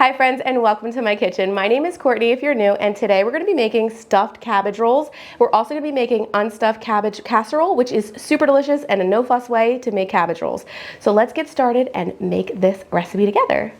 Hi friends, and welcome to my kitchen. My name is Courtney if you're new, and today we're going to be making stuffed cabbage rolls. We're also going to be making unstuffed cabbage casserole, which is super delicious and a no fuss way to make cabbage rolls. So let's get started and make this recipe together.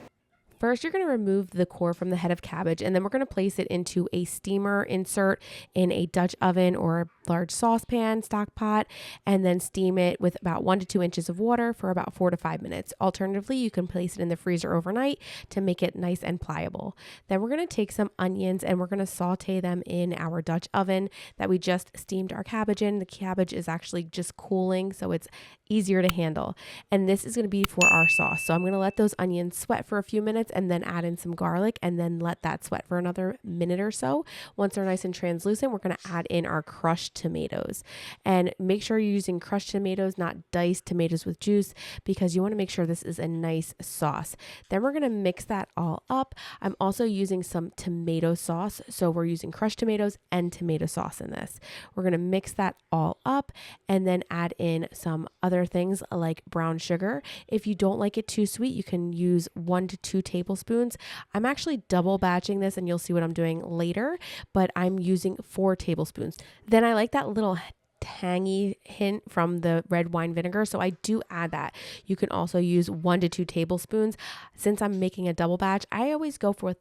First, you're going to remove the core from the head of cabbage, and then we're going to place it into a steamer insert in a Dutch oven or a large saucepan, stock pot, and then steam it with about 1 to 2 inches of water for about 4 to 5 minutes. Alternatively, you can place it in the freezer overnight to make it nice and pliable. Then we're going to take some onions and we're going to saute them in our Dutch oven that we just steamed our cabbage in. The cabbage is actually just cooling, so it's easier to handle. And this is going to be for our sauce. So I'm going to let those onions sweat for a few minutes and then add in some garlic and then let that sweat for another minute or so. Once they're nice and translucent, we're going to add in our crushed tomatoes. And make sure you're using crushed tomatoes, not diced tomatoes with juice, because you want to make sure this is a nice sauce. Then we're going to mix that all up. I'm also using some tomato sauce. So we're using crushed tomatoes and tomato sauce in this. We're going to mix that all up and then add in some other things like brown sugar. If you don't like it too sweet, you can use 1 to 2 tablespoons. I'm actually double batching this and you'll see what I'm doing later, but I'm using 4 tablespoons. Then I like that little tangy hint from the red wine vinegar, so I do add that. You can also use 1 to 2 tablespoons. Since I'm making a double batch, I always go for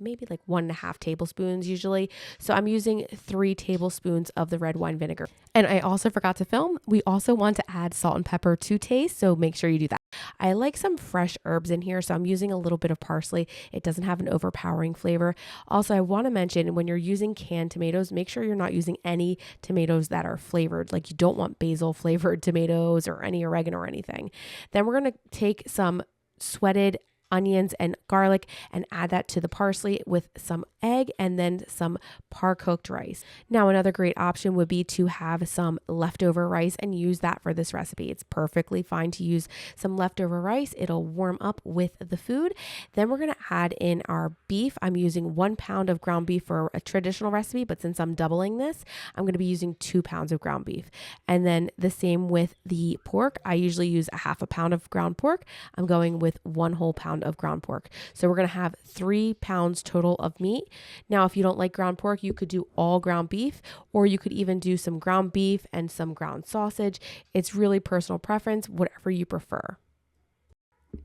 maybe 1.5 tablespoons usually. So I'm using 3 tablespoons of the red wine vinegar. And I also forgot to film, we also want to add salt and pepper to taste, so make sure you do that. I like some fresh herbs in here, so I'm using a little bit of parsley. It doesn't have an overpowering flavor. Also, I want to mention when you're using canned tomatoes, make sure you're not using any tomatoes that are flavored. Like you don't want basil flavored tomatoes or any oregano or anything. Then we're going to take some sweated onions and garlic and add that to the parsley with some egg and then some par cooked rice. Now, another great option would be to have some leftover rice and use that for this recipe. It's perfectly fine to use some leftover rice. It'll warm up with the food. Then we're going to add in our beef. I'm using 1 pound of ground beef for a traditional recipe, but since I'm doubling this, I'm going to be using 2 pounds of ground beef. And then the same with the pork. I usually use a half a pound of ground pork. I'm going with 1 whole pound of ground pork. So we're going to have 3 pounds total of meat. Now, if you don't like ground pork, you could do all ground beef, or you could even do some ground beef and some ground sausage. It's really personal preference, whatever you prefer.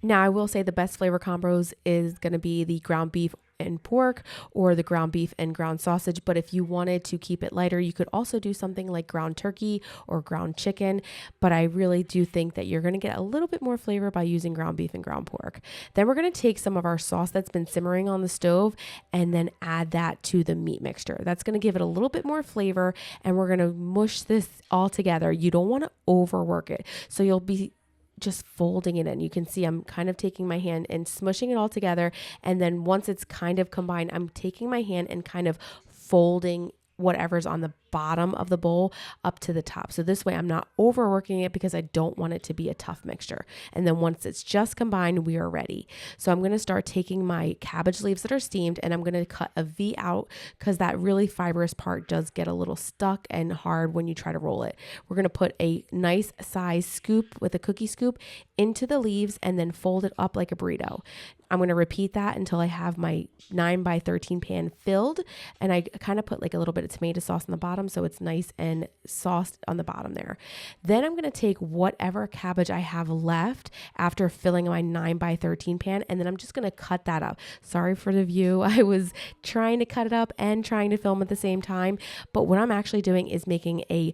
Now, I will say the best flavor combos is going to be the ground beef and pork or the ground beef and ground sausage. But if you wanted to keep it lighter, you could also do something like ground turkey or ground chicken. But I really do think that you're going to get a little bit more flavor by using ground beef and ground pork. Then we're going to take some of our sauce that's been simmering on the stove and then add that to the meat mixture. That's going to give it a little bit more flavor, and we're going to mush this all together. You don't want to overwork it. So you'll be just folding it in. You can see I'm kind of taking my hand and smushing it all together. And then once it's kind of combined, I'm taking my hand and kind of folding whatever's on the bottom of the bowl up to the top. So this way I'm not overworking it because I don't want it to be a tough mixture. And then once it's just combined, we are ready. So I'm going to start taking my cabbage leaves that are steamed and I'm going to cut a V out because that really fibrous part does get a little stuck and hard when you try to roll it. We're going to put a nice size scoop with a cookie scoop into the leaves and then fold it up like a burrito. I'm going to repeat that until I have my 9 by 13 pan filled, and I kind of put a little bit of tomato sauce on the bottom so it's nice and sauced on the bottom there. Then I'm going to take whatever cabbage I have left after filling my 9 by 13 pan, and then I'm just going to cut that up. Sorry for the view. I was trying to cut it up and trying to film at the same time, but what I'm actually doing is making a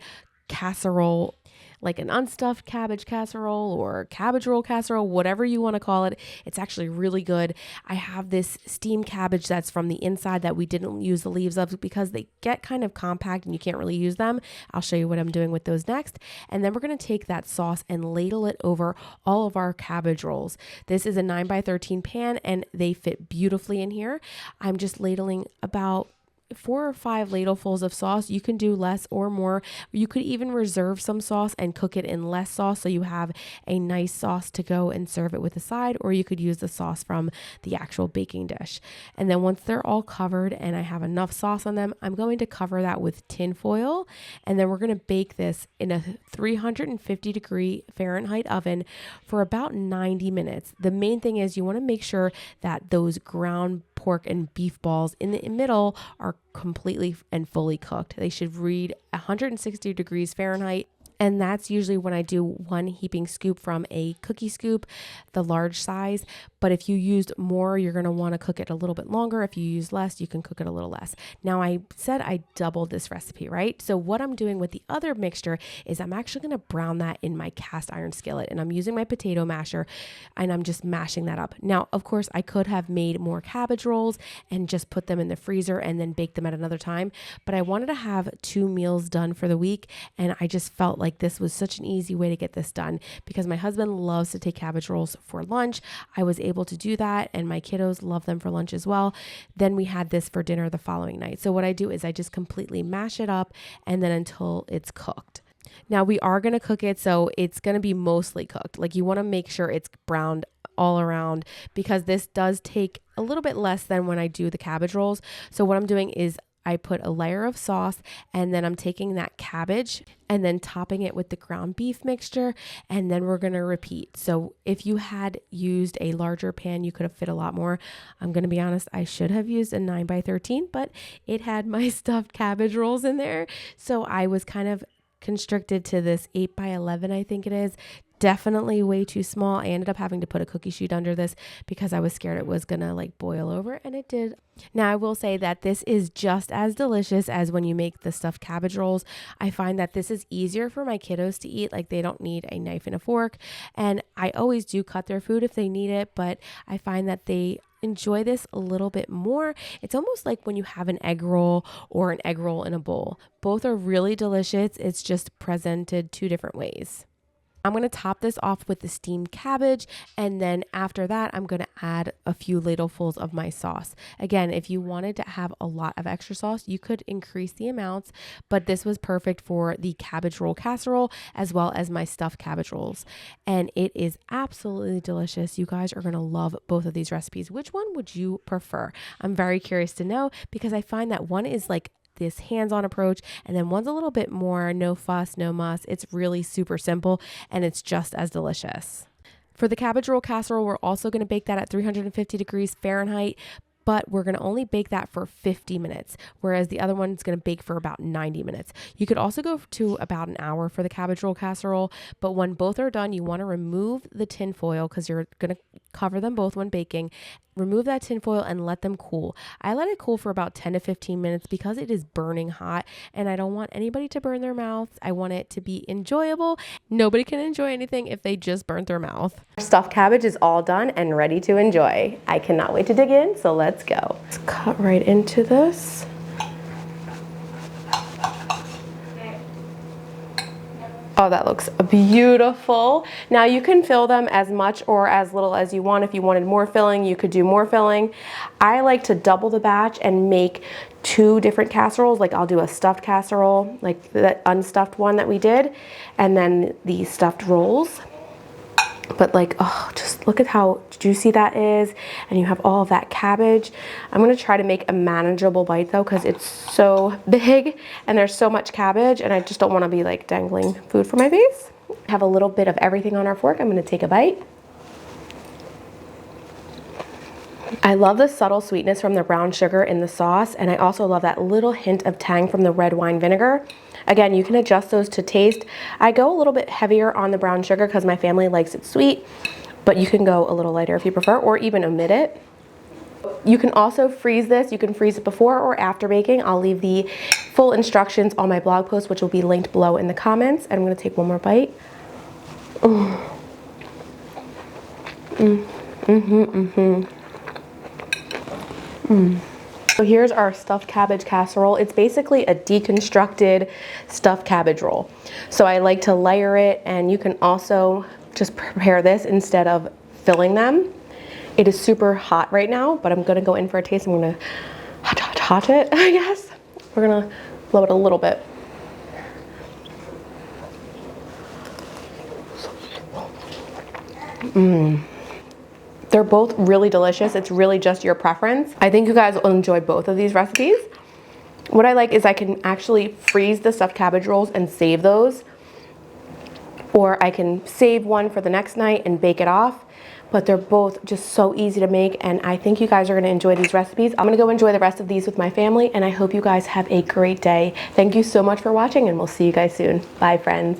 casserole, like an unstuffed cabbage casserole or cabbage roll casserole, whatever you want to call it. It's actually really good. I have this steamed cabbage that's from the inside that we didn't use the leaves of because they get kind of compact and you can't really use them. I'll show you what I'm doing with those next. And then we're going to take that sauce and ladle it over all of our cabbage rolls. This is a 9 by 13 pan and they fit beautifully in here. I'm just ladling about 4 or 5 ladlefuls of sauce. You can do less or more. You could even reserve some sauce and cook it in less sauce so you have a nice sauce to go and serve it with a side, or you could use the sauce from the actual baking dish. And then once they're all covered and I have enough sauce on them, I'm going to cover that with tin foil, and then we're going to bake this in a 350 degree Fahrenheit oven for about 90 minutes. The main thing is you want to make sure that those ground pork and beef balls in the middle are completely and fully cooked. They should read 160 degrees Fahrenheit. And that's usually when I do 1 heaping scoop from a cookie scoop, the large size. But if you used more, you're going to want to cook it a little bit longer. If you use less, you can cook it a little less. Now, I said I doubled this recipe, right? So what I'm doing with the other mixture is I'm actually going to brown that in my cast iron skillet, and I'm using my potato masher and I'm just mashing that up. Now, of course, I could have made more cabbage rolls and just put them in the freezer and then bake them at another time. But I wanted to have 2 meals done for the week, and I just felt like this was such an easy way to get this done because my husband loves to take cabbage rolls for lunch. I was able to do that, and my kiddos love them for lunch as well. Then we had this for dinner the following night. So what I do is I just completely mash it up and then until it's cooked. Now we are going to cook it, so it's going to be mostly cooked. Like, you want to make sure it's browned all around because this does take a little bit less than when I do the cabbage rolls. So what I'm doing is I put a layer of sauce, and then I'm taking that cabbage and then topping it with the ground beef mixture, and then we're going to repeat. So if you had used a larger pan, you could have fit a lot more. I'm going to be honest, I should have used a 9 by 13, but it had my stuffed cabbage rolls in there. So I was kind of constricted to this 8 by 11, I think it is. Definitely way too small. I ended up having to put a cookie sheet under this because I was scared it was gonna like boil over, and it did. Now I will say that this is just as delicious as when you make the stuffed cabbage rolls. I find that this is easier for my kiddos to eat. Like, they don't need a knife and a fork, and I always do cut their food if they need it, but I find that they enjoy this a little bit more. It's almost like when you have an egg roll or an egg roll in a bowl. Both are really delicious. It's just presented 2 different ways. I'm going to top this off with the steamed cabbage, and then after that, I'm going to add a few ladlefuls of my sauce. Again, if you wanted to have a lot of extra sauce, you could increase the amounts, but this was perfect for the cabbage roll casserole as well as my stuffed cabbage rolls. And it is absolutely delicious. You guys are going to love both of these recipes. Which one would you prefer? I'm very curious to know because I find that one is like this hands-on approach, and then one's a little bit more no fuss, no muss. It's really super simple, and it's just as delicious. For the cabbage roll casserole, we're also going to bake that at 350 degrees Fahrenheit, but we're going to only bake that for 50 minutes, whereas the other one's going to bake for about 90 minutes. You could also go to about an hour for the cabbage roll casserole, but when both are done, you want to remove the tin foil because you're going to cover them both when baking. Remove that tin foil and let them cool. I let it cool for about 10 to 15 minutes because it is burning hot, and I don't want anybody to burn their mouths. I want it to be enjoyable. Nobody can enjoy anything if they just burnt their mouth. Stuffed cabbage is all done and ready to enjoy. I cannot wait to dig in, so let's go. Let's cut right into this. Oh, that looks beautiful. Now you can fill them as much or as little as you want. If you wanted more filling, you could do more filling. I like to double the batch and make 2 different casseroles. Like, I'll do a stuffed casserole, like the unstuffed one that we did, and then the stuffed rolls. But like, oh, just look at how juicy that is. And you have all of that cabbage. I'm gonna try to make a manageable bite though, because it's so big and there's so much cabbage, and I just don't wanna be like dangling food from my face. Have a little bit of everything on our fork. I'm gonna take a bite. I love the subtle sweetness from the brown sugar in the sauce, and I also love that little hint of tang from the red wine vinegar. Again, you can adjust those to taste. I go a little bit heavier on the brown sugar because my family likes it sweet, but you can go a little lighter if you prefer, or even omit it. You can also freeze this. You can freeze it before or after baking. I'll leave the full instructions on my blog post, which will be linked below in the comments. And I'm gonna take one more bite. So here's our stuffed cabbage casserole. It's basically a deconstructed stuffed cabbage roll. So I like to layer it, and you can also just prepare this instead of filling them. It is super hot right now, but I'm gonna go in for a taste. I'm gonna hot. touch it, I guess. We're gonna blow it a little bit. They're both really delicious. It's really just your preference. I think you guys will enjoy both of these recipes. What I like is I can actually freeze the stuffed cabbage rolls and save those, or I can save one for the next night and bake it off. But they're both just so easy to make, and I think you guys are gonna enjoy these recipes. I'm gonna go enjoy the rest of these with my family, and I hope you guys have a great day. Thank you so much for watching, and we'll see you guys soon. Bye, friends.